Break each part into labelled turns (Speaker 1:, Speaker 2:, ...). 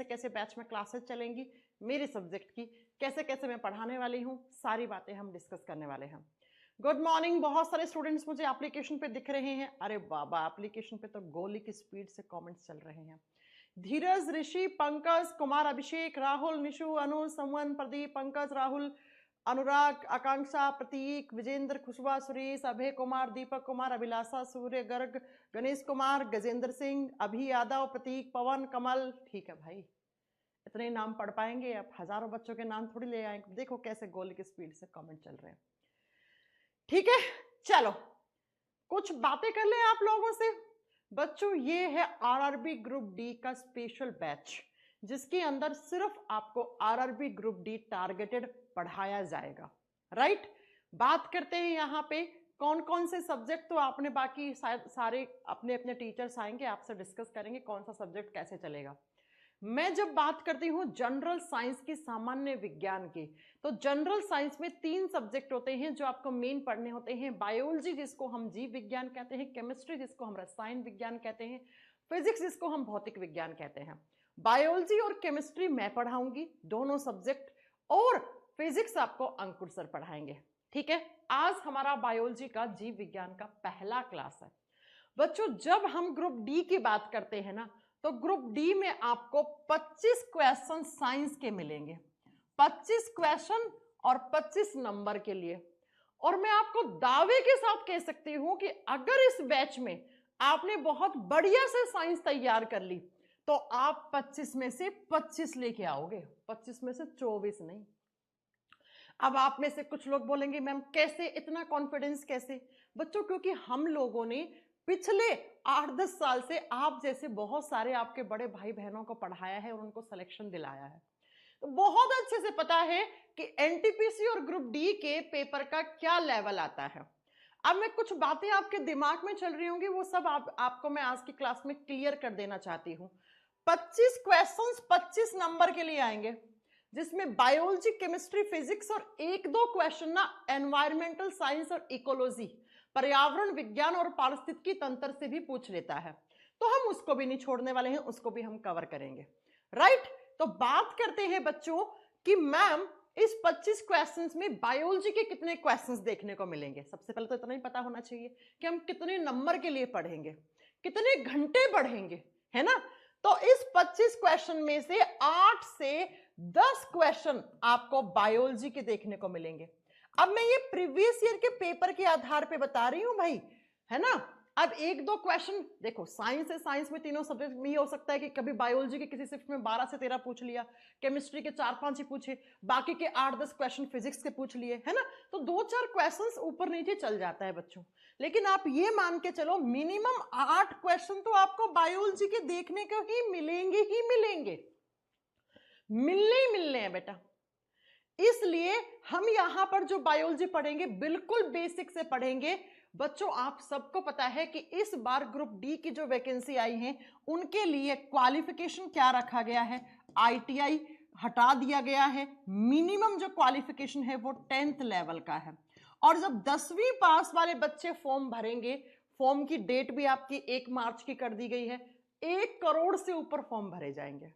Speaker 1: कैसे कैसे बैच में क्लासेस चलेंगी, मेरे सब्जेक्ट की कैसे कैसे मैं पढ़ाने वाली हूँ, सारी बातें हम डिस्कस करने वाले हैं। Good morning. बहुत सारे स्टूडेंट्स मुझे एप्लीकेशन पे दिख रहे हैं। अरे बाबा, एप्लीकेशन पे तो गोली की स्पीड से कमेंट्स चल रहे हैं। धीरज, ऋषि, पंकज, कुमार, अभिषेक, राहुल, निशु, अनु, समवन, प्रदीप, पंकज, राहुल, अनुराग, आकांक्षा, प्रतीक, विजेंद्र, खुशबा, सुरेश, अभय कुमार, दीपक कुमार, अभिलाषा, सूर्य गर्ग, गणेश कुमार, गजेंद्र सिंह, अभि यादव, प्रतीक, पवन, कमल। ठीक है भाई, इतने नाम पढ़ पाएंगे? अब हजारों बच्चों के नाम थोड़ी ले आएंगे। देखो कैसे गोली की स्पीड से कमेंट चल रहे हैं। ठीक है, चलो कुछ बातें कर लें आप लोगों से। बच्चों, ये है आरआरबी ग्रुप डी का स्पेशल बैच, जिसके अंदर सिर्फ आपको आरआरबी ग्रुप डी टारगेटेड पढ़ाया जाएगा। राइट, बात करते हैं यहाँ पे कौन कौन से सब्जेक्ट, तो आपने बाकी सारे अपने अपने टीचर्स आएंगे, आपसे डिस्कस करेंगे कौन सा सब्जेक्ट कैसे चलेगा। मैं जब बात करती हूँ जनरल साइंस की, सामान्य विज्ञान की, तो जनरल साइंस में 3 सब्जेक्ट होते हैं जो आपको मेन पढ़ने होते हैं। बायोलॉजी, जिसको हम जीव विज्ञान कहते हैं, केमिस्ट्री जिसको हम रसायन विज्ञान कहते हैं, फिजिक्स जिसको हम भौतिक विज्ञान कहते हैं। बायोलॉजी और केमिस्ट्री मैं पढ़ाऊंगी, दोनों सब्जेक्ट, और फिजिक्स आपको अंकुर सर पढ़ाएंगे। ठीक है, आज हमारा बायोलॉजी का जीव विज्ञान का पहला क्लास है। बच्चों, जब हम ग्रुप डी की बात करते हैं ना, तो ग्रुप डी में आपको 25 क्वेश्चन साइंस के मिलेंगे, 25 क्वेश्चन और 25 नंबर के लिए। और मैं आपको दावे के साथ कह सकती हूं कि अगर इस बैच में आपने बहुत बढ़िया से साइंस तैयार कर ली, तो आप 25 में से 25 लेके आओगे, 25 में से 24 नहीं। अब आप में से कुछ लोग बोलेंगे मैम कैसे, इतना कॉन्फिडेंस कैसे? बच्चों, क्योंकि हम लोगों ने पिछले 8-10 साल से आप जैसे बहुत सारे आपके बड़े भाई बहनों को पढ़ाया है और उनको सिलेक्शन दिलाया है, तो बहुत अच्छे से पता है कि एनटीपीसी और ग्रुप डी के पेपर का क्या लेवल आता है। अब मैं कुछ बातें आपके दिमाग में चल रही होंगी, वो सब आपको मैं आज की क्लास में क्लियर कर देना चाहती हूँ। 25 क्वेश्चंस 25 नंबर के लिए आएंगे, जिसमें बायोलॉजी, केमिस्ट्री, फिजिक्स और 1-2 क्वेश्चन ना एनवायरमेंटल साइंस और इकोलॉजी, पर्यावरण विज्ञान और पारिस्थितिकी तंत्र से भी पूछ लेता है, तो हम उसको भी नहीं छोड़ने वाले हैं, उसको भी हम कवर करेंगे। राइट, तो बात करते हैं बच्चों कि मैम इस 25 क्वेश्चंस में बायोलॉजी के कितने क्वेश्चंस देखने को मिलेंगे। सबसे पहले तो इतना ही पता होना चाहिए कि हम कितने नंबर के लिए पढ़ेंगे, कितने घंटे पढ़ेंगे, है ना। तो इस 25 क्वेश्चन में से 8 से 10 क्वेश्चन आपको बायोलॉजी के देखने को मिलेंगे। अब मैं ये प्रीवियस ईयर के पेपर के आधार पे बता रही हूं भाई, है ना। अब 1-2 क्वेश्चन देखो, साइंस है, साइंस में तीनों सब्जेक्ट में ये हो सकता है कि कभी बायोलॉजी के किसी शिफ्ट में 12 से 13 पूछ लिया, केमिस्ट्री के 4-5 ही पूछे, बाकी के 8-10 क्वेश्चन फिजिक्स के पूछ लिए, है ना। तो 2-4 क्वेश्चंस ऊपर नीचे चल जाता है बच्चों, लेकिन आप ये मान के चलो मिनिमम 8 क्वेश्चन तो आपको बायोलॉजी के देखने को ही मिलेंगे ही मिलेंगे, मिलने ही मिलने हैं बेटा। इसलिए हम यहां पर जो बायोलॉजी पढ़ेंगे बिल्कुल बेसिक से पढ़ेंगे। बच्चों, आप सबको पता है कि इस बार ग्रुप डी की जो वैकेंसी आई है, उनके लिए क्वालिफिकेशन क्या रखा गया है, आईटीआई हटा दिया गया है। मिनिमम जो क्वालिफिकेशन है वो 10th लेवल का है। और जब 10वीं पास वाले बच्चे फॉर्म भरेंगे, फॉर्म की डेट भी आपकी 1 मार्च की कर दी गई है, 1 करोड़ से ऊपर फॉर्म भरे जाएंगे।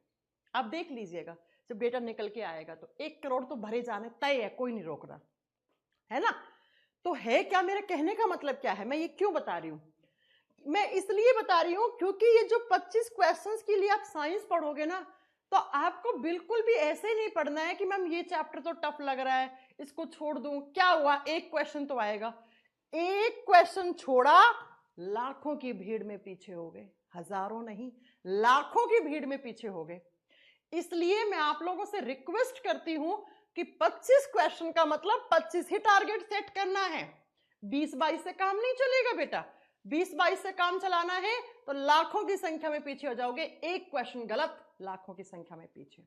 Speaker 1: आप देख लीजिएगा, जब डेटा निकल के आएगा तो 1 करोड़ तो भरे जाने तय है, कोई नहीं रोक रहा, है ना। तो है क्या, मेरे कहने का मतलब क्या है, मैं ये क्यों बता रही हूं? मैं इसलिए बता रही हूं क्योंकि ये जो 25 क्वेश्चंस के लिए आप साइंस पढ़ोगे ना, तो आपको बिल्कुल भी ऐसे ही नहीं पढ़ना है कि मैम ये चैप्टर तो टफ लग रहा है, इसको छोड़ दूं, क्या हुआ, 1 क्वेश्चन तो आएगा। 1 क्वेश्चन छोड़ा, लाखों की भीड़ में पीछे हो गए, हजारों नहीं, लाखों की भीड़ में पीछे हो गए। इसलिए मैं आप लोगों से रिक्वेस्ट करती हूं कि 25 क्वेश्चन का मतलब 25 ही टारगेट सेट करना है। 20-22 से काम नहीं चलेगा बेटा। 20-22 से काम चलाना है तो लाखों की संख्या में पीछे हो जाओगे, 1 क्वेश्चन गलत, लाखों की संख्या में पीछे।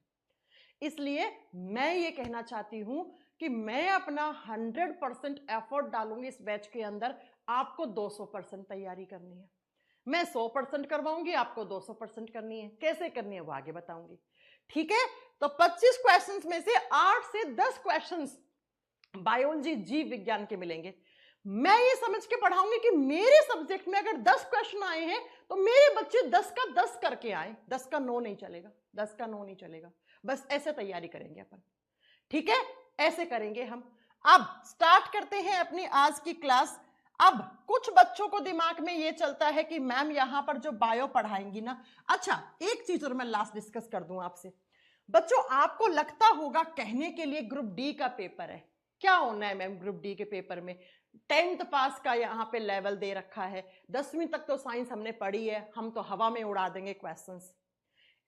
Speaker 1: इसलिए मैं ये कहना चाहती हूं कि मैं अपना 100% एफर्ट डालूंगी इस बैच के अंदर। आपको 200% तैयारी करनी है, मैं 100% करवाऊंगी, आपको 200% करनी है। कैसे करनी है वो आगे बताऊंगी, ठीक है। तो 25 क्वेश्चंस में से 8 से 10 क्वेश्चंस बायोलॉजी जीव विज्ञान के मिलेंगे। मैं ये समझ के पढ़ाऊंगी कि मेरे सब्जेक्ट में अगर 10 क्वेश्चन आए हैं तो मेरे बच्चे 10 का 10 करके आए, 10 का 9 नहीं चलेगा, 10 का 9 नहीं चलेगा। बस ऐसे तैयारी करेंगे अपन, ठीक है, ऐसे करेंगे हम। अब स्टार्ट करते हैं अपनी आज की क्लास। अब कुछ बच्चों को दिमाग में ये चलता है कि मैम यहां पर जो बायो पढ़ाएंगी ना, अच्छा एक चीज और मैं लास्ट डिस्कस कर दूं आपसे। बच्चों आपको लगता होगा कहने के लिए ग्रुप डी का पेपर है, क्या होना है मैम ग्रुप डी के पेपर में, 10th पास का यहाँ पे लेवल दे रखा है, 10वीं तक तो साइंस हमने पढ़ी है, हम तो हवा में उड़ा देंगे क्वेश्चंस।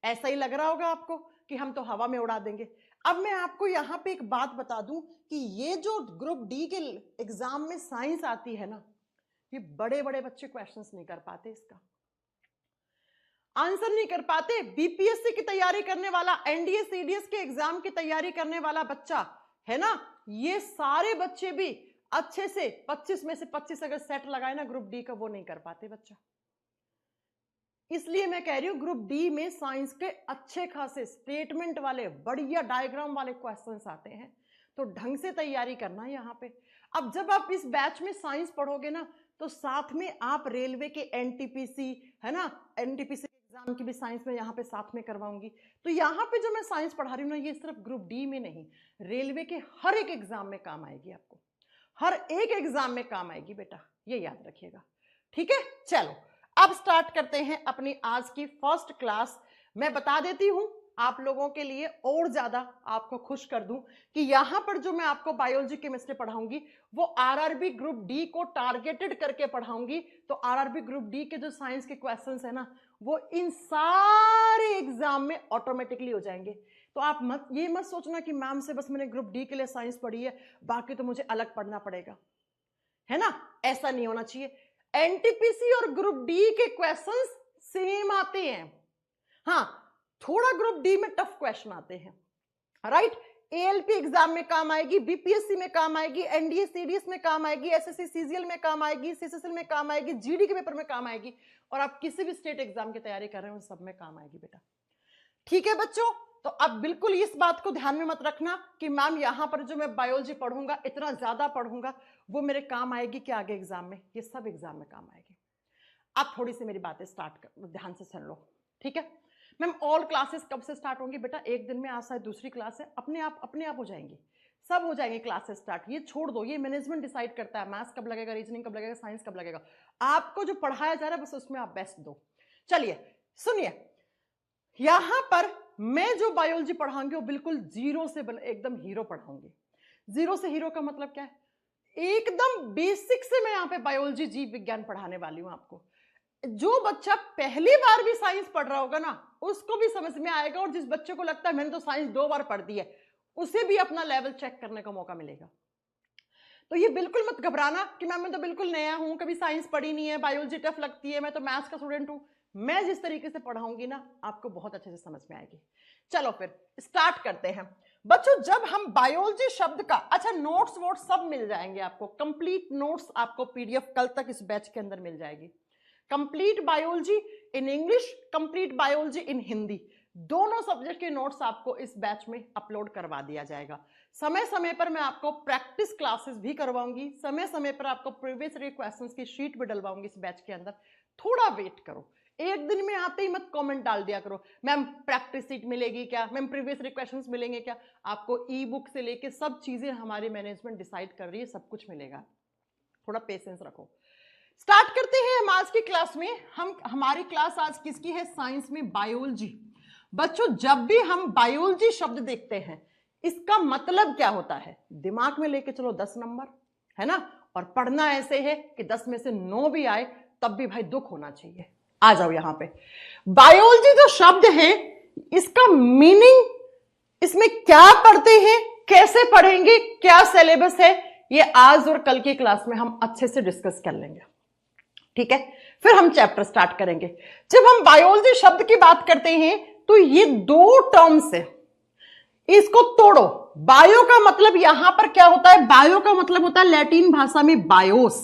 Speaker 1: ऐसा ही लग रहा होगा आपको कि हम तो हवा में उड़ा देंगे। अब मैं आपको यहाँ पे एक बात बता दूं कि ये जो ग्रुप डी के एग्जाम में साइंस आती है ना, ये बड़े बड़े बच्चे क्वेश्चंस नहीं कर पाते, इसका आंसर नहीं कर पाते। बीपीएससी की तैयारी करने वाला, एनडीए सीडीएस के एग्जाम की तैयारी करने वाला बच्चा है ना, ये सारे बच्चे भी अच्छे से 25 में से 25 अगर सेट लगाए ना ग्रुप डी का, वो नहीं कर पाते बच्चा। इसलिए मैं कह रही हूं ग्रुप डी में साइंस के अच्छे खासे स्टेटमेंट वाले, बढ़िया डायग्राम वाले क्वेश्चंस आते हैं, तो ढंग से तैयारी करना है यहाँ पे। अब जब आप इस बैच में साइंस पढ़ोगे ना, तो साथ में आप रेलवे के एनटीपीसी है ना, एनटीपीसी एग्जाम की भी साइंस में यहाँ पे साथ में करवाऊंगी। तो यहाँ पे जो मैं साइंस पढ़ा रही हूँ ना, ये सिर्फ ग्रुप डी में नहीं, रेलवे के हर एक एग्जाम में काम आएगी, आपको हर एक एग्जाम में काम आएगी बेटा, ये याद रखिएगा, ठीक है। चलो अब स्टार्ट करते हैं अपनी आज की फर्स्ट क्लास। मैं बता देती हूं आप लोगों के लिए और ज्यादा आपको खुश कर दूं कि यहां पर जो मैं आपको बायोलॉजी केमिस्ट्री पढ़ाऊंगी वो आरआरबी ग्रुप डी को टारगेटेड करके पढ़ाऊंगी। तो आरआरबी ग्रुप डी के जो साइंस के क्वेश्चंस है ना, वो इन सारे एग्जाम में ऑटोमेटिकली हो जाएंगे। तो आप ये मत सोचना कि मैम से बस मैंने ग्रुप डी के लिए साइंस पढ़ी है, बाकी तो मुझे अलग पढ़ना पड़ेगा, है ना, ऐसा नहीं होना चाहिए। एनटीपीसी और ग्रुप डी के क्वेश्चंस सेम आते हैं, हाँ थोड़ा ग्रुप डी में टफ क्वेश्चन आते हैं, राइट। एएलपी एग्जाम में काम आएगी, बीपीएससी में काम आएगी, एनडीए सीडीएस में काम आएगी, एसएससी सीजीएल में काम आएगी, सीसीएल में काम आएगी, जीडी के पेपर में काम आएगी, और आप किसी भी स्टेट एग्जाम की तैयारी कर रहे हो सब में काम आएगी बेटा, ठीक है बच्चों। तो अब बिल्कुल इस बात को ध्यान में मत रखना कि मैम यहां पर जो मैं बायोलॉजी पढ़ूंगा इतना ज्यादा पढ़ूंगा वो मेरे काम आएगी कि आगे एग्जाम में, ये सब एग्जाम में काम आएगी। अब थोड़ी सी मेरी बातें स्टार्ट कर, ध्यान से सुन लो, ठीक है। मैम ऑल क्लासेस कब से स्टार्ट होंगी बेटा, एक दिन में आज शायद दूसरी क्लास है, अपने आप हो जाएंगी, सब हो जाएंगे क्लासेस स्टार्ट। ये छोड़ दो, ये मैनेजमेंट डिसाइड करता है मैथ्स कब लगेगा, रीजनिंग कब लगेगा, साइंस कब लगेगा, आपको जो पढ़ाया जा रहा है बस उसमें आप बेस्ट दो। चलिए सुनिए, यहां पर मैं जो बायोलॉजी पढ़ाऊंगी वो बिल्कुल जीरो से एकदम हीरो पढ़ाऊंगी। जीरो से हीरो का मतलब क्या है, एकदम बेसिक से मैं यहाँ पे बायोलॉजी जीव विज्ञान पढ़ाने वाली हूँ आपको। जो बच्चा पहली बार भी साइंस पढ़ रहा होगा ना, उसको भी समझ में आएगा, और जिस बच्चे को लगता है मैंने तो साइंस 2 बार पढ़ दी है, उसे भी अपना लेवल चेक करने का मौका मिलेगा। तो ये बिल्कुल मत घबराना कि मैम मैं तो बिल्कुल नया हूं, कभी साइंस पढ़ी नहीं है, बायोलॉजी टफ लगती है, मैं तो मैथ्स का स्टूडेंट हूं। मैं जिस तरीके से पढ़ाऊंगी ना आपको बहुत अच्छे से समझ में आएगी। चलो फिर स्टार्ट करते हैं बच्चों। जब हम बायोलॉजी शब्द का, अच्छा नोट्स वोट्स सब मिल जाएंगे आपको, कंप्लीट नोट्स आपको पीडीएफ कल तक इस बैच के अंदर मिल जाएगी। Complete biology in English, complete biology in Hindi, दोनों सब्जेक्ट के नोट्स आपको इस बैच में अपलोड करवा दिया जाएगा। समय समय पर मैं आपको प्रैक्टिस क्लासेस भी करवाऊंगी, समय समय पर आपको प्रीवियस ईयर क्वेश्चंस की शीट भी डलवाऊंगी इस बैच के अंदर। थोड़ा वेट करो, एक दिन में आते ही मत कमेंट डाल दिया करो मैम प्रैक्टिस शीट मिलेगी क्या, मैम प्रीवियस ईयर क्वेश्चंस मिलेंगे क्या। आपको ई बुक से लेके सब चीजें हमारी मैनेजमेंट डिसाइड कर रही है, सब कुछ मिलेगा, थोड़ा पेशेंस रखो। स्टार्ट करते हैं हम आज की क्लास में। हमारी क्लास आज किसकी है, साइंस में बायोलॉजी। बच्चों जब भी हम बायोलॉजी शब्द देखते हैं इसका मतलब क्या होता है, दिमाग में लेके चलो 10 नंबर, है ना, और पढ़ना ऐसे है कि 10 में से 9 भी आए तब भी भाई दुख होना चाहिए। आ जाओ यहां पे, बायोलॉजी जो शब्द है इसका मीनिंग, इसमें क्या पढ़ते हैं, कैसे पढ़ेंगे, क्या सिलेबस है, ये आज और कल की क्लास में हम अच्छे से डिस्कस कर लेंगे, ठीक है। फिर हम चैप्टर स्टार्ट करेंगे। जब हम बायोलॉजी शब्द की बात करते हैं तो ये 2 टर्म्स है, इसको तोड़ो। बायो का मतलब यहां पर क्या होता है, बायो का मतलब होता है लैटिन भाषा में बायोस,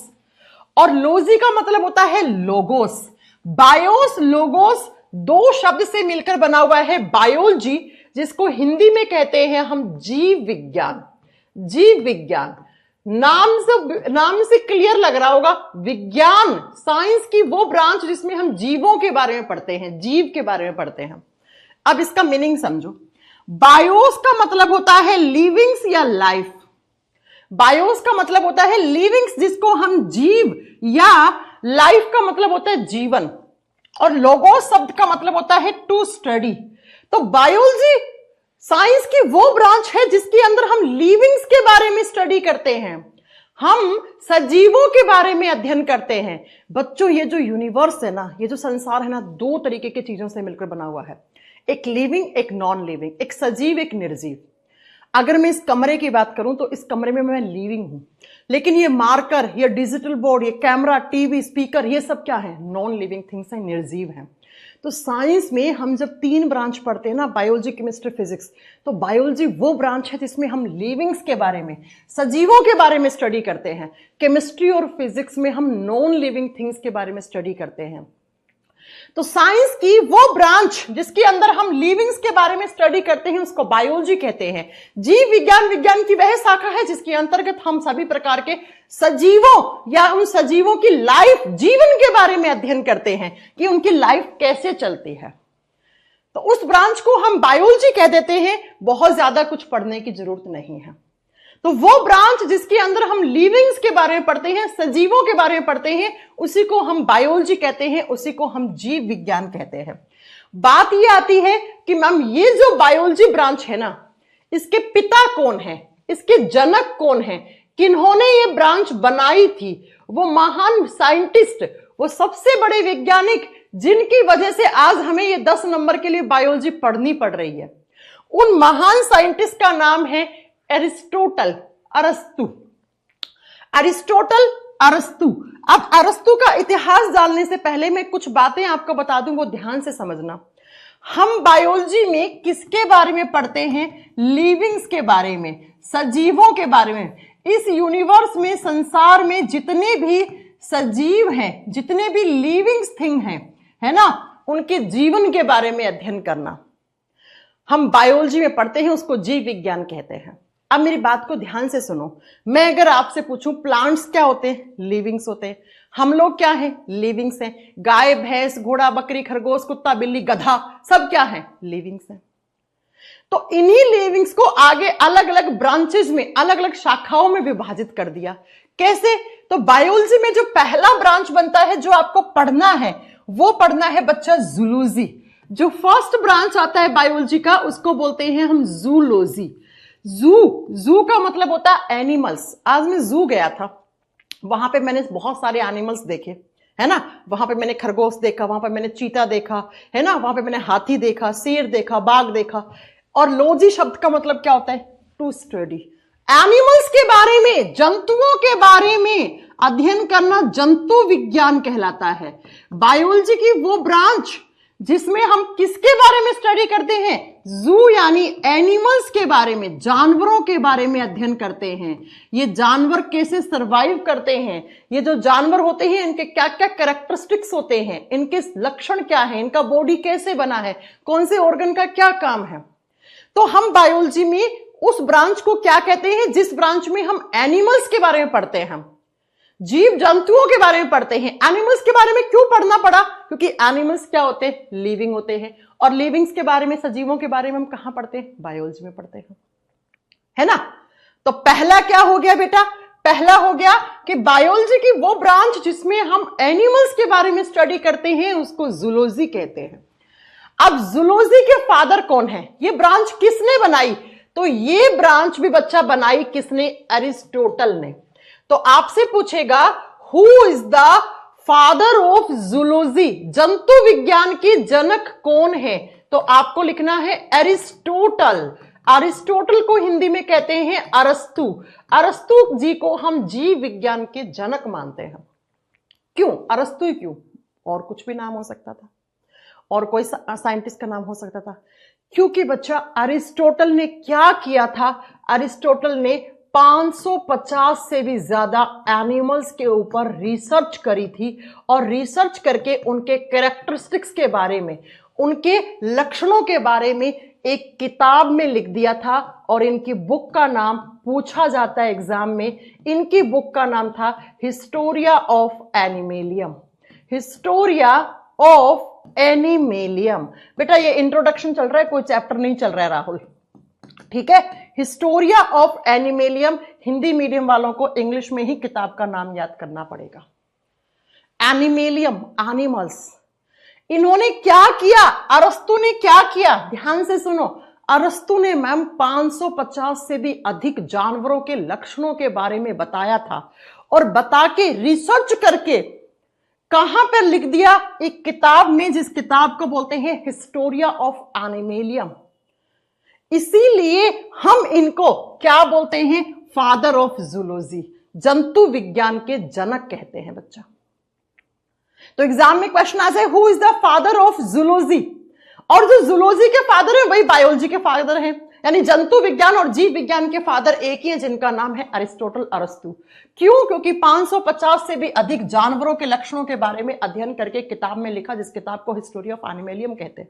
Speaker 1: और लोजी का मतलब होता है लोगोस। बायोस लोगोस 2 शब्द से मिलकर बना हुआ है बायोलॉजी, जिसको हिंदी में कहते हैं हम जीव विज्ञान। जीव विज्ञान नाम से क्लियर लग रहा होगा, विज्ञान, साइंस की वो ब्रांच जिसमें हम जीवों के बारे में पढ़ते हैं, जीव के बारे में पढ़ते हैं। अब इसका मीनिंग समझो। बायोस का मतलब होता है लिविंग्स या लाइफ। बायोस का मतलब होता है लिविंग्स, जिसको हम जीव, या लाइफ का मतलब होता है जीवन, और लोगोस शब्द का मतलब होता है टू स्टडी। तो बायोलॉजी साइंस की वो ब्रांच है जिसके अंदर हम लिविंग्स के बारे में स्टडी करते हैं, हम सजीवों के बारे में अध्ययन करते हैं। बच्चों, ये जो यूनिवर्स है ना, ये जो संसार है ना, दो तरीके की चीजों से मिलकर बना हुआ है, एक लिविंग, एक नॉन लिविंग, एक सजीव, एक निर्जीव। अगर मैं इस कमरे की बात करूं तो इस कमरे में मैं लिविंग हूं, लेकिन ये मार्कर, ये डिजिटल बोर्ड, ये कैमरा, टीवी, स्पीकर, ये सब क्या है? नॉन लिविंग थिंग्स हैं, निर्जीव हैं। तो साइंस में हम जब 3 ब्रांच पढ़ते हैं ना, बायोलॉजी, केमिस्ट्री, फिजिक्स, तो बायोलॉजी वो ब्रांच है जिसमें हम लिविंग्स के बारे में, सजीवों के बारे में स्टडी करते हैं। केमिस्ट्री और फिजिक्स में हम नॉन लिविंग थिंग्स के बारे में स्टडी करते हैं। तो साइंस की वो ब्रांच जिसके अंदर हम लिविंग्स के बारे में स्टडी करते हैं उसको बायोलॉजी कहते हैं। जीव विज्ञान, विज्ञान की वह शाखा है जिसके अंतर्गत हम सभी प्रकार के सजीवों या उन सजीवों की लाइफ, जीवन के बारे में अध्ययन करते हैं कि उनकी लाइफ कैसे चलती है। तो उस ब्रांच को हम बायोलॉजी कह देते हैं। बहुत ज्यादा कुछ पढ़ने की जरूरत नहीं है। तो वो ब्रांच जिसके अंदर हम लिविंग्स के बारे में पढ़ते हैं, सजीवों के बारे में पढ़ते हैं, उसी को हम बायोलॉजी कहते हैं, उसी को हम जीव विज्ञान कहते हैं। बात ये आती है कि मैम ये जो बायोलॉजी ब्रांच है ना, इसके पिता कौन है, इसके जनक कौन है, किन्होंने ये ब्रांच बनाई थी? वो महान साइंटिस्ट, वो सबसे बड़े वैज्ञानिक जिनकी वजह से आज हमें ये 10 नंबर के लिए बायोलॉजी पढ़नी पड़ रही है, उन महान साइंटिस्ट का नाम है एरिस्टोटल, अरस्तु। एरिस्टोटल, अरस्तु। अब अरस्तु का इतिहास जानने से पहले मैं कुछ बातें आपको बता दूं, वो ध्यान से समझना। हम बायोलॉजी में किसके बारे में पढ़ते हैं? लिविंग्स के बारे में, सजीवों के बारे में। इस यूनिवर्स में, संसार में जितने भी सजीव हैं, जितने भी लिविंग्स थिंग हैं, है ना, उनके जीवन के बारे में अध्ययन करना हम बायोलॉजी में पढ़ते हैं, उसको जीव विज्ञान कहते हैं। अब मेरी बात को ध्यान से सुनो। मैं अगर आपसे पूछूं प्लांट्स क्या होते हैं? लिविंग्स होते हैं। हम लोग क्या हैं? लिविंग्स हैं। गाय, भैंस, घोड़ा, बकरी, खरगोश, कुत्ता, बिल्ली, गधा, सब क्या है? लिविंग्स हैं। तो इन्हीं लिविंग्स को आगे अलग अलग ब्रांचेस में, अलग अलग शाखाओं में विभाजित कर दिया। कैसे? तो बायोलॉजी में जो पहला ब्रांच बनता है, जो आपको पढ़ना है, वो पढ़ना है बच्चा जूलॉजी। जो फर्स्ट ब्रांच आता है बायोलॉजी का, उसको बोलते हैं हम जूलॉजी। जू का मतलब होता है एनिमल्स। आज मैं जू गया था, वहां पे मैंने बहुत सारे एनिमल्स देखे, है ना। वहां पे मैंने खरगोश देखा, वहां पे मैंने चीता देखा, है ना, वहां पे मैंने हाथी देखा, शेर देखा, बाघ देखा। और लॉजी शब्द का मतलब क्या होता है? To study. एनिमल्स के बारे में, जंतुओं के बारे में अध्ययन करना जंतु विज्ञान कहलाता है। बायोलॉजी की वो ब्रांच जिसमें हम किसके बारे में स्टडी करते हैं? जू यानी एनिमल्स के बारे में, जानवरों के बारे में अध्ययन करते हैं। ये जानवर कैसे सरवाइव करते हैं, ये जो जानवर होते हैं इनके क्या क्या कैरेक्टरिस्टिक्स होते हैं, इनके लक्षण क्या है, इनका बॉडी कैसे बना है, कौन से ऑर्गन का क्या काम है। तो हम बायोलॉजी में उस ब्रांच को क्या कहते हैं जिस ब्रांच में हम एनिमल्स के बारे में पढ़ते हैं, हम जीव जंतुओं के बारे में पढ़ते हैं। एनिमल्स के बारे में क्यों पढ़ना पड़ा? क्योंकि एनिमल्स क्या होते हैं? लिविंग होते हैं। और लिविंग्स के बारे में, सजीवों के बारे में हम कहां पढ़ते हैं? बायोलॉजी में पढ़ते हैं, है ना। तो पहला क्या हो गया बेटा? पहला हो गया कि बायोलॉजी की वो ब्रांच जिसमें हम एनिमल्स के बारे में स्टडी करते हैं, उसको जूलॉजी कहते हैं। अब जूलॉजी के फादर कौन है? ये ब्रांच किसने बनाई? तो ये ब्रांच भी बच्चा बनाई किसने? एरिस्टोटल ने। तो आपसे पूछेगा who is the father of zoology, जंतु विज्ञान के जनक कौन है? तो आपको लिखना है एरिस्टोटल। अरिस्टोटल को हिंदी में कहते हैं अरस्तु। अरस्तु जी को हम जीव विज्ञान के जनक मानते हैं। क्यों अरस्तु? क्यों? और कुछ भी नाम हो सकता था, और कोई साइंटिस्ट का नाम हो सकता था। क्योंकि बच्चा अरिस्टोटल ने क्या किया था? अरिस्टोटल ने 550 से भी ज्यादा एनिमल्स के ऊपर रिसर्च करी थी, और रिसर्च करके उनके कैरेक्टरिस्टिक्स के बारे में, उनके लक्षणों के बारे में एक किताब में लिख दिया था और इनकी बुक का नाम पूछा जाता है एग्जाम में। इनकी बुक का नाम था Historia of Animalium. Historia of Animalium. बेटा ये इंट्रोडक्शन चल रहा है, कोई चैप्टर नहीं चल रहा है राहुल, ठीक है। हिस्टोरिया ऑफ एनिमेलियम, हिंदी मीडियम वालों को इंग्लिश में ही किताब का नाम याद करना पड़ेगा। एनिमेलियम, एनिमल्स। इन्होंने क्या किया, अरस्तु ने क्या किया, ध्यान से सुनो। अरस्तु ने मैम 550 से भी अधिक जानवरों के लक्षणों के बारे में बताया था और बता के रिसर्च करके कहां पर लिख दिया, एक किताब में, जिस किताब को बोलते हैं हिस्टोरिया ऑफ एनिमेलियम। इसीलिए हम इनको क्या बोलते हैं, फादर ऑफ जूलॉजी, जंतु विज्ञान के जनक कहते हैं बच्चा। तो एग्जाम में क्वेश्चन आ जाए who is the father of zoology, और जो जूलॉजी के फादर है वही बायोलॉजी के फादर हैं, यानी जंतु विज्ञान और जीव विज्ञान के फादर एक ही है, जिनका नाम है अरिस्टोटल, अरस्तु। क्यों? क्योंकि 550 से भी अधिक जानवरों के लक्षणों के बारे में अध्ययन करके किताब में लिखा, जिस किताब को हिस्टोरी ऑफ एनिमेलियम कहते हैं।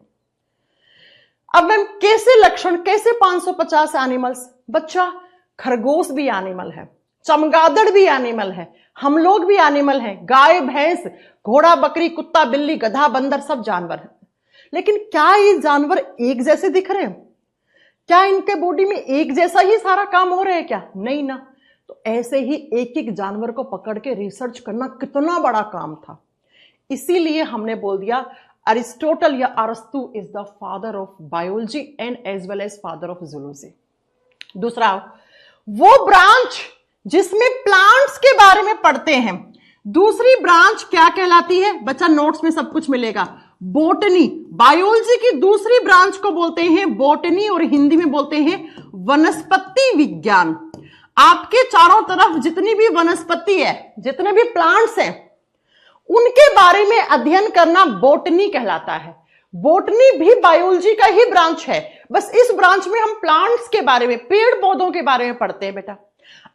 Speaker 1: अब मैम कैसे लक्षण, कैसे 550 एनिमल्स? बच्चा खरगोश भी एनिमल है, चमगादड़ भी एनिमल है, हम लोग भी एनिमल हैं, गाय भैंस घोड़ा बकरी कुत्ता बिल्ली गधा बंदर सब जानवर हैं। लेकिन क्या ये जानवर एक जैसे दिख रहे हैं? क्या इनके बॉडी में एक जैसा ही सारा काम हो रहा है क्या? नहीं ना। तो ऐसे ही एक एक जानवर को पकड़ के रिसर्च करना कितना बड़ा काम था। इसीलिए हमने बोल दिया अरिस्टोटल या अरस्तु is the father of biology and as well as father of zoology. दूसरा, वो ब्रांच जिसमें प्लांट्स के बारे में पढ़ते हैं, दूसरी ब्रांच क्या कहलाती है? बच्चा नोट्स में सब कुछ मिलेगा। बोटनी, बायोलॉजी की दूसरी ब्रांच को बोलते हैं बोटनी और हिंदी में बोलते हैं वनस्पति विज्ञान। आपके चारों तरफ जितनी भी वनस्पति है, जितने भी प्लांट्स हैं, उनके बारे में अध्ययन करना बोटनी कहलाता है। बोटनी भी बायोलॉजी का ही ब्रांच है, बस इस ब्रांच में हम प्लांट्स के बारे में, पेड़ पौधों के बारे में पढ़ते हैं बेटा।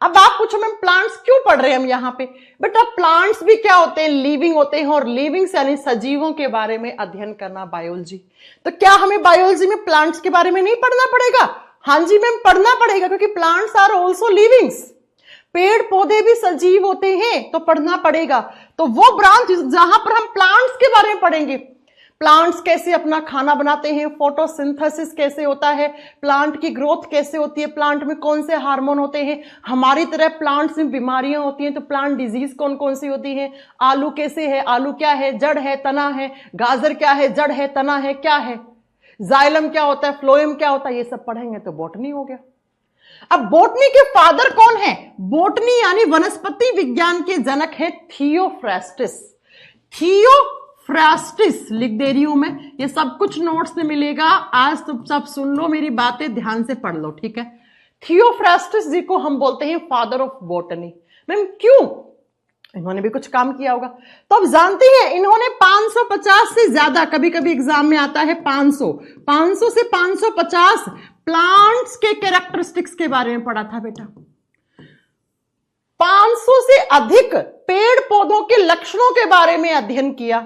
Speaker 1: अब आप पूछो मैम प्लांट्स क्यों पढ़ रहे हैं हम यहाँ पे? बेटा प्लांट्स भी क्या होते हैं? लिविंग होते हैं, और लिविंग्स यानी सजीवों के बारे में अध्ययन करना बायोलॉजी। तो क्या हमें बायोलॉजी में प्लांट्स के बारे में नहीं पढ़ना पड़ेगा? हाँ जी मैम पढ़ना पड़ेगा, क्योंकि प्लांट्स आर ऑल्सो लिविंग्स, पेड़ पौधे भी सजीव होते हैं, तो पढ़ना पड़ेगा। तो वो ब्रांच जहां पर हम प्लांट्स के बारे में पढ़ेंगे, प्लांट्स कैसे अपना खाना बनाते हैं, फोटोसिंथेसिस कैसे होता है, प्लांट की ग्रोथ कैसे होती है, प्लांट में कौन से हार्मोन होते हैं, हमारी तरह प्लांट्स में बीमारियां होती हैं तो प्लांट डिजीज कौन कौन सी होती है, आलू कैसे है, आलू क्या है, जड़ है तना है, गाजर क्या है, जड़ है तना है, क्या है, जाइलम क्या होता है, फ्लोएम क्या होता है, ये सब पढ़ेंगे तो बॉटनी हो गया। अब बॉटनी के फादर कौन है? बॉटनी यानी वनस्पति विज्ञान के जनक है थियोफ्रास्टस। थियोफ्रास्टस लिख दे रही हूं मैं, ये सब कुछ नोट्स में मिलेगा। आज तुम सब सुन लो, मेरी बातें ध्यान से पढ़ लो, ठीक है। थियोफ्रास्टस जी को हम बोलते हैं फादर ऑफ बॉटनी। मैम क्यों? इन्होंने भी कुछ काम किया होगा। तो अब जानते हैं इन्होंने 550 से ज्यादा, कभी कभी एग्जाम में आता है 500 से 550 प्लांट्स के कैरेक्टरिस्टिक्स के बारे में पढ़ा था बेटा। 500 से अधिक पेड़ पौधों के लक्षणों के बारे में अध्ययन किया।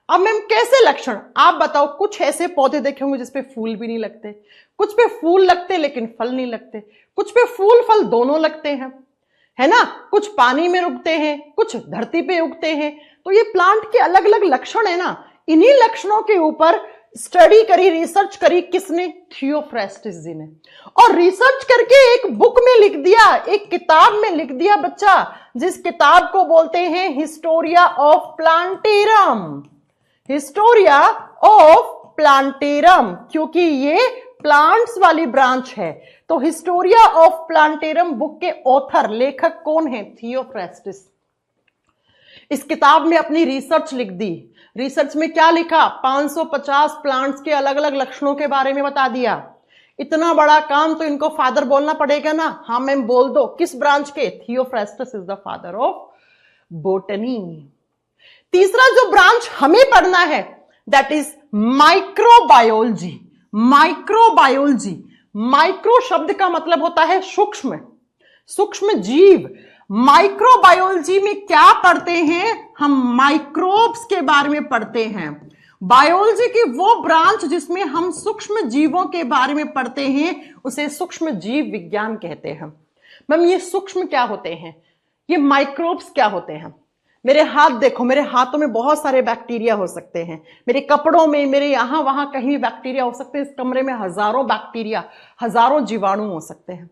Speaker 1: अब मैम कैसे लक्षण आप बताओ? कुछ ऐसे पौधे देखे होंगे जिसपे फूल भी नहीं लगते, कुछ पे फूल लगते लेकिन फल नहीं लगते, कुछ पे फूल फल दोनों लगते हैं, है ना, कुछ पानी में उगते हैं, कुछ धरती पे उगते हैं। तो ये प्लांट के अलग अलग लक्षण है ना, इन्हीं लक्षणों के ऊपर स्टडी करी, रिसर्च करी किसने? थियोफ्रास्टस जी ने। और रिसर्च करके एक बुक में लिख दिया, एक किताब में लिख दिया बच्चा, जिस किताब को बोलते हैं Historia of plantarum. Historia of plantarum, क्योंकि ये प्लांट्स वाली ब्रांच है। तो हिस्टोरिया ऑफ प्लांटेरम बुक के ऑथर, लेखक कौन है? थियोफ्रास्टस। इस किताब में अपनी रिसर्च लिख दी। रिसर्च में क्या लिखा? 550 प्लांट्स के अलग अलग लक्षणों के बारे में बता दिया। इतना बड़ा काम तो इनको फादर बोलना पड़ेगा ना। हाँ मैम बोल दो, किस ब्रांच के? Theophrastus is the father of botany. तीसरा जो ब्रांच हमें पढ़ना है that is microbiology. Microbiology, micro शब्द का मतलब होता है सूक्ष्म, सूक्ष्म जीव। माइक्रोबायोलॉजी में क्या पढ़ते हैं हम? माइक्रोब्स के बारे में पढ़ते हैं। बायोलॉजी की वो ब्रांच जिसमें हम सूक्ष्म जीवों के बारे में पढ़ते हैं उसे सूक्ष्म जीव विज्ञान कहते हैं। मैम ये सूक्ष्म क्या होते हैं, ये माइक्रोब्स क्या होते हैं? मेरे हाथ देखो, मेरे हाथों में बहुत सारे बैक्टीरिया हो सकते हैं, मेरे कपड़ों में, मेरे यहां वहां कहीं भी बैक्टीरिया हो सकते हैं, इस कमरे में हजारों बैक्टीरिया, हजारों जीवाणु हो सकते हैं,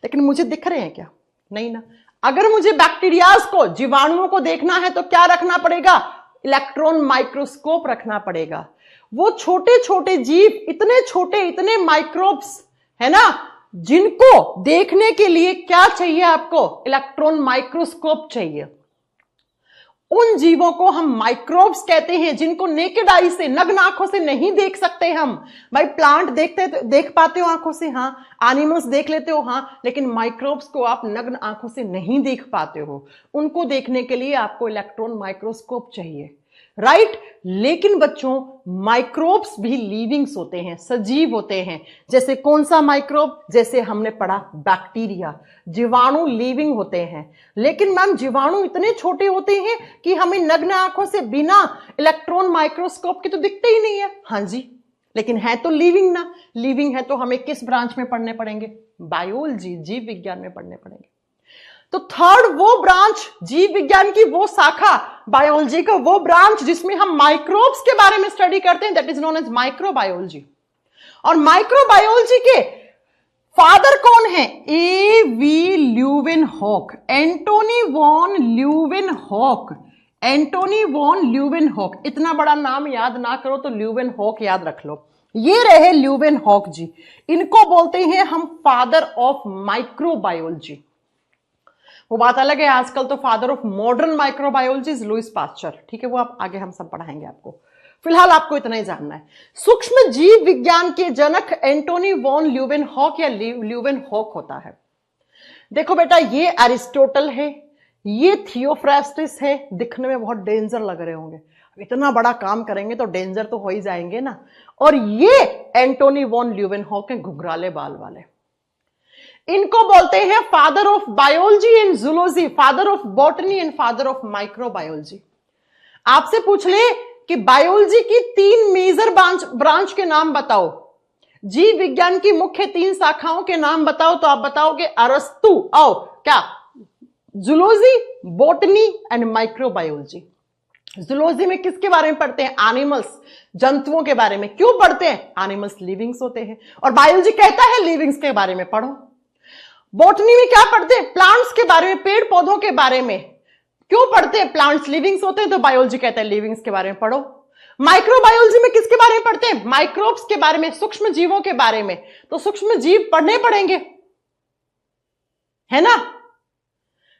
Speaker 1: लेकिन मुझे दिख रहे हैं क्या? नहीं ना। अगर मुझे बैक्टीरियाज को, जीवाणुओं को देखना है तो क्या रखना पड़ेगा? इलेक्ट्रॉन माइक्रोस्कोप रखना पड़ेगा। वो छोटे छोटे जीव, इतने छोटे, इतने माइक्रोब्स है ना, जिनको देखने के लिए क्या चाहिए आपको? इलेक्ट्रॉन माइक्रोस्कोप चाहिए। उन जीवों को हम माइक्रोब्स कहते हैं जिनको नेकेड आई से, नग्न आंखों से नहीं देख सकते हम। भाई प्लांट देख पाते हो आंखों से, हाँ, एनिमल्स देख लेते हो, हाँ, लेकिन माइक्रोब्स को आप नग्न आंखों से नहीं देख पाते हो। उनको देखने के लिए आपको इलेक्ट्रॉन माइक्रोस्कोप चाहिए, राइट? लेकिन बच्चों माइक्रोब्स भी लिविंग्स होते हैं, सजीव होते हैं। जैसे कौन सा माइक्रोब? जैसे हमने पढ़ा बैक्टीरिया। जीवाणु लिविंग होते हैं, लेकिन मैम जीवाणु इतने छोटे होते हैं कि हमें नग्न आंखों से बिना इलेक्ट्रॉन माइक्रोस्कोप के तो दिखते ही नहीं है। हाँ जी, लेकिन है तो लिविंग ना। लिविंग है तो हमें किस ब्रांच में पढ़ने पड़ेंगे? बायोलॉजी, जीव विज्ञान में पढ़ने पड़ेंगे। तो थर्ड वो ब्रांच, जीव विज्ञान की वो शाखा, बायोलॉजी का वो ब्रांच जिसमें हम माइक्रोब्स के बारे में स्टडी करते हैं, that is known as microbiology. और माइक्रोबायोलॉजी के फादर कौन है? A V Leeuwenhoek, Antonie van Leeuwenhoek. Antonie van Leeuwenhoek, इतना बड़ा नाम याद ना करो तो ल्यूवेनहॉक याद रख लो। ये रहे ल्यूवेनहॉक जी, इनको बोलते हैं हम फादर ऑफ माइक्रोबायोलॉजी। वो बात अलग है, आजकल तो father of modern microbiology is Lewis pasture, ठीक है, वो आप आगे हम सब पढ़ाएंगे आपको। फिलहाल आपको इतना ही जानना है। सूक्ष्म जीव विज्ञान के जनक एंटोनी वॉन ल्यूवेनहॉक या ल्यूवेनहॉक होता है। देखो बेटा, ये एरिस्टोटल है, ये थियोफ्रास्टिस है। दिखने में बहुत डेंजर लग रहे होंगे, इतना बड़ा काम करेंगे तो डेंजर तो हो ही जाएंगे ना। और ये एंटोनी वॉन ल्यूवेनहॉक है, घुघराले बाल वाले। इनको बोलते हैं father of biology and zoology, father of botany and father of microbiology. आपसे पूछ ले कि बायोलॉजी की 3 मेजर ब्रांच के नाम बताओ, जीव विज्ञान की मुख्य 3 शाखाओं के नाम बताओ, तो आप बताओगे अरस्तु और क्या? Zoology, botany and microbiology. Zoology में किसके बारे में पढ़ते हैं? एनिमल्स, जंतुओं के बारे में। क्यों पढ़ते हैं? एनिमल्स लिविंग्स होते हैं, और बायोलॉजी कहता है लिविंग्स के बारे में पढ़ो। बॉटनी में क्या पढ़ते हैं? प्लांट्स के बारे में, पेड़ पौधों के बारे में। क्यों पढ़ते हैं? प्लांट्स लिविंग्स होते हैं, तो बायोलॉजी कहता है लिविंग्स के बारे में पढ़ो। माइक्रोबायोलॉजी में किसके बारे में पढ़ते हैं? माइक्रोब्स के बारे में, सूक्ष्म जीवों के बारे में। तो सूक्ष्म जीव पढ़ने पड़ेंगे, है ना।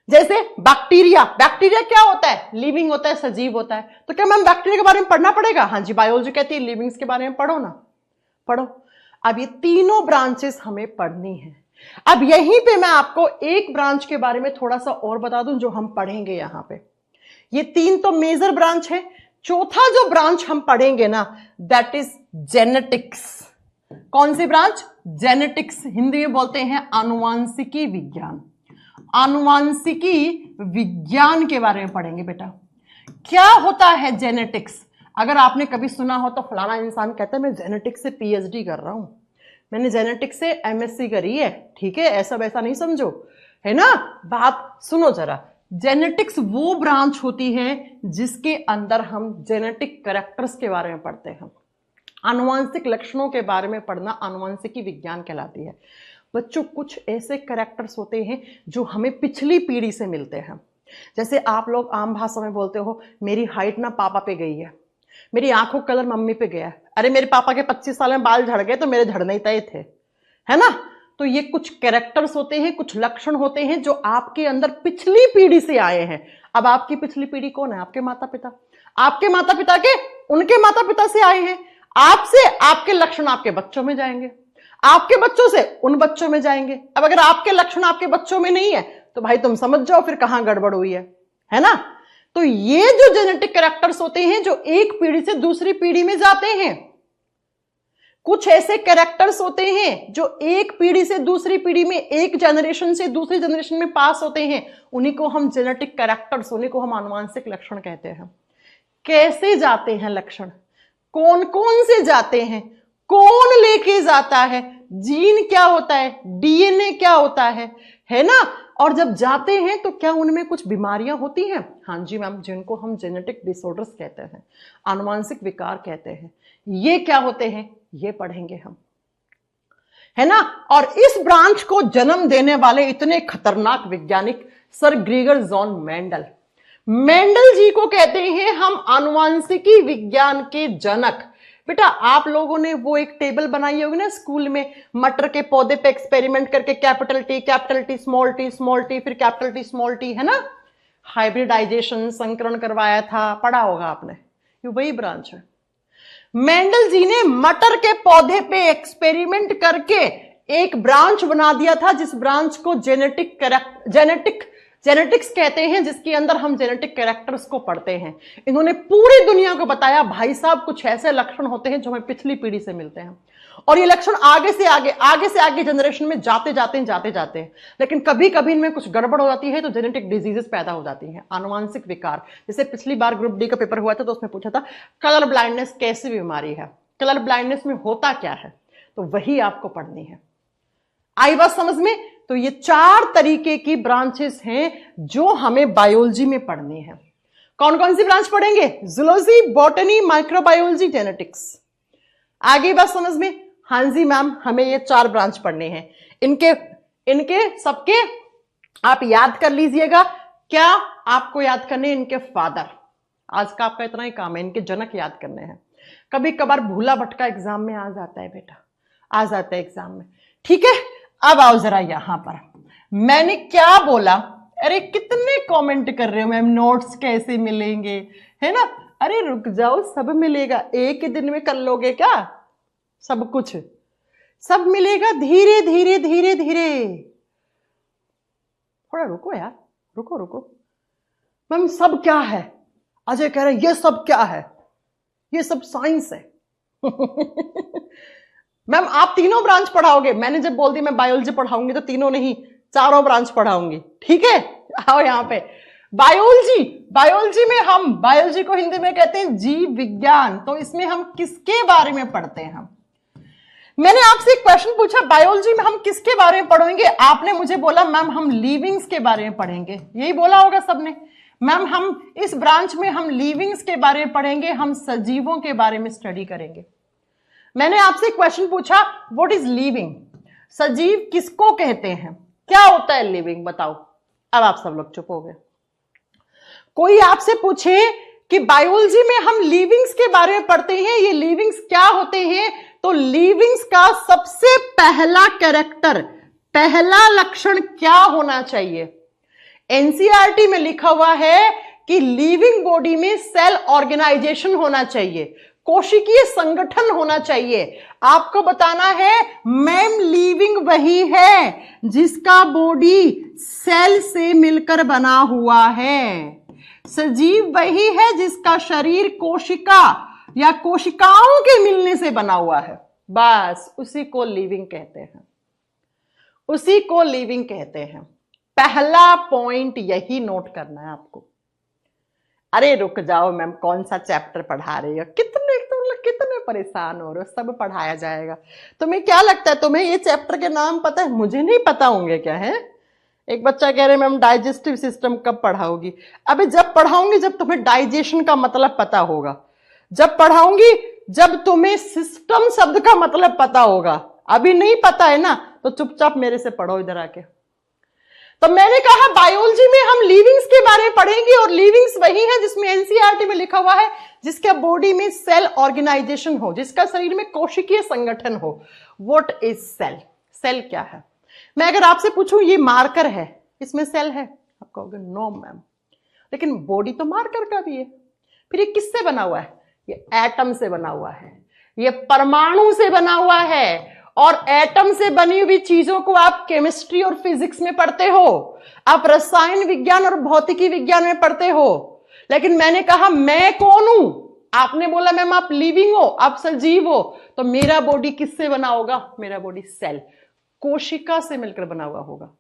Speaker 1: जैसे बैक्टीरिया, बैक्टीरिया क्या होता है? लिविंग होता है, सजीव होता है। तो क्या मैम बैक्टीरिया के बारे में पढ़ना पड़ेगा? हाँ जी, बायोलॉजी कहती है लिविंग्स के बारे में पढ़ो ना, पढ़ो। अब ये तीनों ब्रांचेस हमें पढ़नी है। अब यहीं पे मैं आपको एक ब्रांच के बारे में थोड़ा सा और बता दूं जो हम पढ़ेंगे यहां पे। ये 3 तो मेजर ब्रांच है, चौथा जो ब्रांच हम पढ़ेंगे ना, दैट इज जेनेटिक्स। कौन सी ब्रांच? जेनेटिक्स। हिंदी में बोलते हैं आनुवांशिकी विज्ञान। आनुवांशिकी विज्ञान के बारे में पढ़ेंगे बेटा। क्या होता है जेनेटिक्स? अगर आपने कभी सुना हो तो फलाना इंसान कहता है मैं जेनेटिक्स से पीएचडी कर रहा हूं, मैंने जेनेटिक्स से एमएससी करी है, ठीक है, ऐसा वैसा नहीं समझो, है ना। बात सुनो जरा। जेनेटिक्स वो ब्रांच होती है जिसके अंदर हम जेनेटिक कैरेक्टर्स के बारे में पढ़ते हैं। आनुवांशिक लक्षणों के बारे में पढ़ना आनुवांशिकी विज्ञान कहलाती है। बच्चों, कुछ ऐसे कैरेक्टर्स होते हैं जो हमें पिछली पीढ़ी से मिलते हैं। जैसे आप लोग आम भाषा में बोलते हो, मेरी हाइट ना पापा पे गई है, मेरी आंखों का कलर मम्मी पे गया है, अरे मेरे पापा के 25 साल में बाल झड़ गए तो मेरे झड़ने ही तय थे, है ना। तो ये कुछ कैरेक्टर्स होते हैं, कुछ लक्षण होते हैं जो आपके अंदर पिछली पीढ़ी से आए हैं। अब आपकी पिछली पीढ़ी कौन है? आपके माता पिता। आपके माता पिता के उनके माता पिता से आए हैं। आपसे आपके लक्षण आपके बच्चों में जाएंगे, आपके बच्चों से उन बच्चों में जाएंगे। अब अगर आपके लक्षण आपके बच्चों में नहीं है तो भाई तुम समझ जाओ फिर कहां गड़बड़ हुई है ना। तो ये जो जेनेटिक कैरेक्टर्स होते हैं जो एक पीढ़ी से दूसरी पीढ़ी में जाते हैं, कुछ ऐसे कैरेक्टर्स होते हैं जो एक पीढ़ी से दूसरी पीढ़ी में, एक जनरेशन से दूसरी जनरेशन में पास होते हैं, उन्हीं को हम जेनेटिक कैरेक्टर्स, उन्हीं को हम आनुवांशिक लक्षण कहते हैं। कैसे जाते हैं लक्षण? कौन कौन से जाते हैं, कौन लेके जाता है, जीन क्या होता है, डीएनए क्या होता है ना। और जब जाते हैं तो क्या उनमें कुछ बीमारियां होती हैं? हाँ जी मैम, जिनको हम जेनेटिक डिसऑर्डर्स कहते हैं, आनुवांशिक विकार कहते हैं। ये क्या होते हैं, ये पढ़ेंगे हम, है ना। और इस ब्रांच को जन्म देने वाले इतने खतरनाक वैज्ञानिक sir Gregor John Mendel, Mendel ji को कहते हैं हम आनुवांशिकी विज्ञान के जनक। बेटा आप लोगों ने वो एक टेबल बनाई होगी ना स्कूल में, मटर के पौधे पे एक्सपेरिमेंट करके कैपिटल टी स्मॉल टी फिर कैपिटल टी स्मॉल टी, है ना, हाइब्रिडाइजेशन संकरण करवाया था, पढ़ा होगा आपने, ये वही ब्रांच है। मेंडल जी ने मटर के पौधे पे एक्सपेरिमेंट करके एक ब्रांच बना दिया था, जिस ब्रांच को जेनेटिक्स कहते हैं, जिसके अंदर हम जेनेटिक कैरेक्टर्स को पढ़ते हैं। इन्होंने पूरी दुनिया को बताया भाई साहब कुछ ऐसे लक्षण होते हैं जो हमें पिछली पीढ़ी से मिलते हैं, और ये लक्षण आगे से आगे जनरेशन में जाते जाते हैं, लेकिन कभी कभी इनमें कुछ गड़बड़ हो जाती है तो जेनेटिक डिजीजेस पैदा हो जाती हैं, आनुवांशिक विकार। जैसे पिछली बार ग्रुप डी का पेपर हुआ था तो उसमें पूछा था कलर ब्लाइंडनेस कैसी बीमारी है, कलर ब्लाइंडनेस में होता क्या है, तो वही आपको पढ़नी है। आई बात समझ में? तो ये 4 तरीके की ब्रांचेस हैं जो हमें बायोलॉजी में पढ़नी है। कौन कौन सी ब्रांच पढ़ेंगे? Zoology, botany, microbiology, genetics. आगे बात समझ में? हाँ जी मैम, हमें ये 4 ब्रांच पढ़ने हैं। इनके सबके आप याद कर लीजिएगा। क्या आपको याद करने? इनके फादर, आज का आपका इतना ही काम है, इनके जनक याद करने हैं। कभी कभार भूला भटका एग्जाम में आ जाता है बेटा, आ जाता है एग्जाम में, ठीक है। अब आओ जरा यहां पर, मैंने क्या बोला? अरे कितने कमेंट कर रहे हो मैम, नोट्स कैसे मिलेंगे, है ना। अरे रुक जाओ, सब मिलेगा, एक ही दिन में कर लोगे क्या सब कुछ? सब मिलेगा धीरे धीरे धीरे धीरे, थोड़ा रुको यार, रुको। मैम सब क्या है? अजय कह रहे ये सब क्या है? ये सब साइंस है। मैम आप तीनों ब्रांच पढ़ाओगे? मैंने जब बोल दी मैं बायोलॉजी पढ़ाऊंगी तो तीनों नहीं, 4 ब्रांच पढ़ाऊंगी, ठीक है। आओ यहां पे, बायोलॉजी में हम, बायोलॉजी को हिंदी में कहते हैं जीव विज्ञान, तो इसमें हम किसके बारे में पढ़ते हैं? मैंने आपसे एक क्वेश्चन पूछा, बायोलॉजी में हम किसके बारे में पढ़ेंगे? आपने मुझे बोला मैम हम लिविंग्स के बारे में पढ़ेंगे, यही बोला होगा सबने। मैम हम इस ब्रांच में हम लिविंग्स के बारे में पढ़ेंगे, हम सजीवों के बारे में स्टडी करेंगे। मैंने आपसे क्वेश्चन पूछा व्हाट इज लिविंग, सजीव किसको कहते हैं, क्या होता है लिविंग, बताओ। अब आप सब लोग चुप हो गए। कोई आपसे पूछे कि बायोलॉजी में हम लिविंग्स के बारे में पढ़ते हैं, ये लिविंग्स क्या होते हैं, तो लिविंग्स का सबसे पहला कैरेक्टर, पहला लक्षण क्या होना चाहिए? एनसीईआरटी में लिखा हुआ है कि लिविंग बॉडी में सेल ऑर्गेनाइजेशन होना चाहिए, कोशिकीय संगठन होना चाहिए। आपको बताना है मैम लिविंग वही है जिसका बॉडी सेल से मिलकर बना हुआ है, सजीव वही है जिसका शरीर कोशिका या कोशिकाओं के मिलने से बना हुआ है, बस उसी को लिविंग कहते हैं, उसी को लिविंग कहते हैं। पहला पॉइंट यही नोट करना है आपको। अरे रुक जाओ मैम, कौन सा चैप्टर पढ़ा रही हो, कितने परेशान हो रहे हो, सब पढ़ाया जाएगा। तुम्हें क्या लगता है तुम्हें ये चैप्टर के नाम पता है? मुझे नहीं पता होंगे क्या है। एक बच्चा कह रहे मैम डाइजेस्टिव सिस्टम कब पढ़ाओगी? अबे जब पढ़ाऊंगी जब तुम्हें डाइजेशन का मतलब पता होगा, जब पढ़ाऊंगी जब तुम्हें सिस्टम शब्द का मतलब पता होगा। अभी नहीं पता है ना, तो चुपचाप मेरे से पढ़ो इधर आके। तो मैंने कहा बायोलॉजी में हम लिविंग्स के बारे में पढ़ेंगे, और लिविंग्स वही है जिसमें एनसीईआरटी में लिखा हुआ है जिसके बॉडी में सेल ऑर्गेनाइजेशन हो, जिसका शरीर में कोशिकीय संगठन हो। What is cell? सेल क्या है? मैं अगर आपसे पूछूं ये मार्कर है, इसमें सेल है, आप कहोगे नो मैम, लेकिन बॉडी तो मार्कर का भी है। फिर ये किससे बना हुआ है? ये एटम से बना हुआ है, ये परमाणु से बना हुआ है, और एटम से बनी हुई चीजों को आप केमिस्ट्री और फिजिक्स में पढ़ते हो, आप रसायन विज्ञान और भौतिकी विज्ञान में पढ़ते हो। लेकिन मैंने कहा मैं कौन हूं? आपने बोला मैम आप लिविंग हो, आप सजीव हो, तो मेरा बॉडी किससे बना होगा? मेरा बॉडी सेल, कोशिका से मिलकर बना हुआ होगा।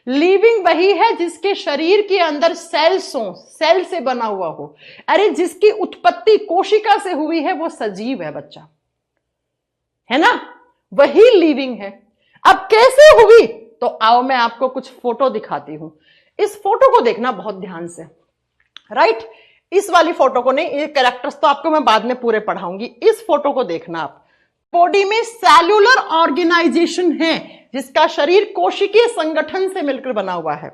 Speaker 1: लिविंग वही है जिसके शरीर के अंदर सेल्स हो, सेल से बना हुआ हो। अरे जिसकी उत्पत्ति कोशिका से हुई है वो सजीव है बच्चा, है ना, वही लिविंग है। अब कैसे हुई, तो आओ मैं आपको कुछ फोटो दिखाती हूं। इस फोटो को देखना बहुत ध्यान से, राइट। इस वाली फोटो को नहीं, ये कैरेक्टर्स तो आपको मैं बाद में पूरे पढ़ाऊंगी। इस फोटो को देखना आप। बॉडी में सेल्यूलर ऑर्गेनाइजेशन है जिसका शरीर कोशिकीय संगठन से मिलकर बना हुआ है।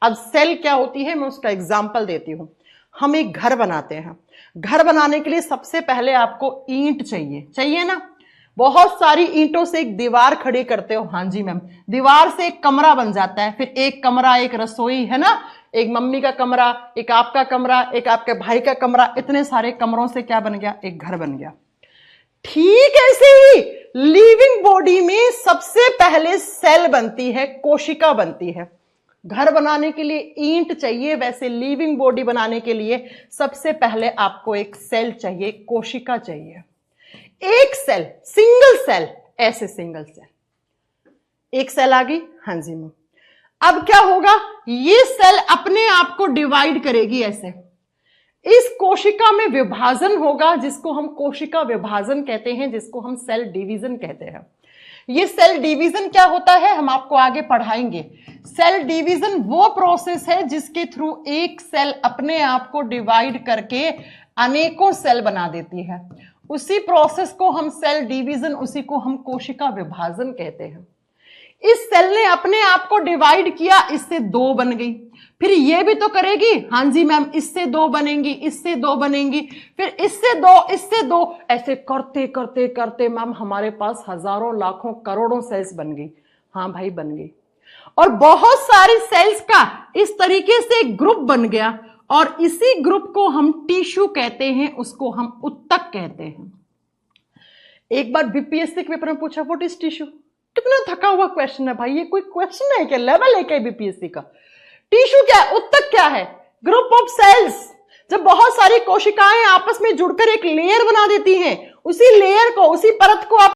Speaker 1: अब सेल क्या होती है मैं उसका एग्जांपल देती हूं। हम एक घर बनाते हैं, घर बनाने के लिए सबसे पहले आपको ईंट चाहिए ना। बहुत सारी ईंटों से एक दीवार खड़ी करते हो, हाँ जी मैम। दीवार से एक कमरा बन जाता है, फिर एक कमरा, एक रसोई, है ना, एक मम्मी का कमरा, एक आपका कमरा, एक आपके भाई का कमरा। इतने सारे कमरों से क्या बन गया, एक घर बन गया। ठीक ऐसे ही लिविंग बॉडी में सबसे पहले सेल बनती है, कोशिका बनती है। घर बनाने के लिए ईंट चाहिए, वैसे लिविंग बॉडी बनाने के लिए सबसे पहले आपको एक सेल चाहिए, कोशिका चाहिए। एक सेल, सिंगल सेल, ऐसे सिंगल सेल, एक सेल आ गई, हाँ जी मैम। अब क्या होगा, ये सेल अपने आप को डिवाइड करेगी ऐसे। इस कोशिका में विभाजन होगा जिसको हम कोशिका विभाजन कहते हैं, जिसको हम सेल डिवीजन कहते हैं। ये सेल डिवीजन क्या होता है हम आपको आगे पढ़ाएंगे। सेल डिवीजन वो प्रोसेस है जिसके थ्रू एक सेल अपने आप को डिवाइड करके अनेकों सेल बना देती है। उसी प्रोसेस को हम सेल डिवीजन, उसी को हम कोशिका विभाजन कहते हैं। इस सेल ने अपने आप को डिवाइड किया, इससे दो बन गई, फिर ये भी तो करेगी, हाँ जी मैम, इससे दो बनेंगी, इससे दो बनेंगी, फिर इससे दो, इससे दो, ऐसे करते करते करते मैम हमारे पास हजारों, लाखों, करोड़ों सेल्स बन गई। हाँ भाई बन गई। और बहुत सारी सेल्स का इस तरीके से एक ग्रुप बन गया और इसी ग्रुप को हम टिश्यू कहते हैं, उसको हम उत्तक कहते हैं। एक बार बीपीएससी के पेपर में पूछा व्हाट इज टिश्यू। कितना थका हुआ क्वेश्चन है भाई, ये कोई क्वेश्चन है क्या, लेवल है क्या बीपीएससी का। टिश्यू क्या है, उत्तक क्या है, ग्रुप ऑफ सेल्स। जब बहुत सारी कोशिकाएं आपस में जुड़कर एक लेयर बना देती हैं, उसी लेयर को, उसी परत को आप